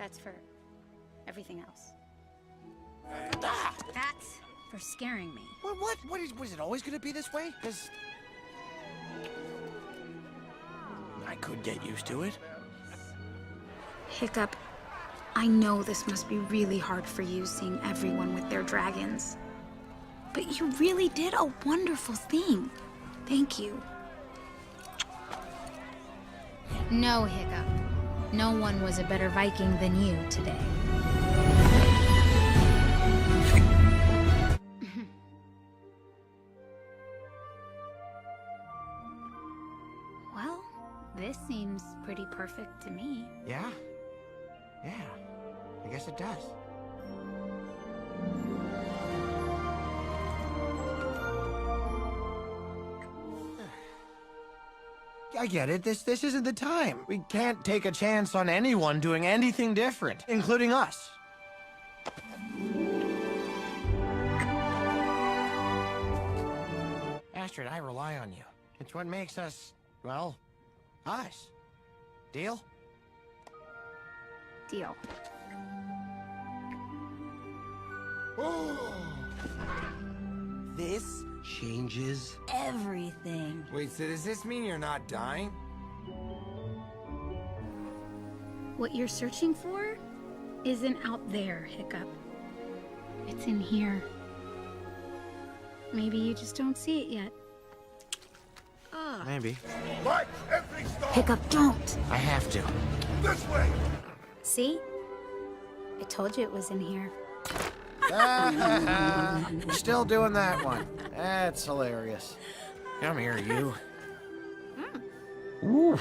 That's for everything else. Ah! That's for scaring me. Was it always gonna be this way? Because I could get used to it. Hiccup, I know this must be really hard for you seeing everyone with their dragons. But you really did a wonderful thing. Thank you. No, Hiccup. No one was a better Viking than you today. Well, this seems pretty perfect to me. Yeah? Yeah. I guess it does. I get it. This isn't the time. We can't take a chance on anyone doing anything different, including us. Astrid, I rely on you. It's what makes us, well, us. Deal? Deal. This changes everything. Wait, so does this mean you're not dying? What you're searching for isn't out there, Hiccup. It's in here. Maybe you just don't see it yet. Maybe. Right, everything stop! Hiccup, don't! I have to. This way! See? I told you it was in here. Still doing that one. That's hilarious. Come here, you. Ooh.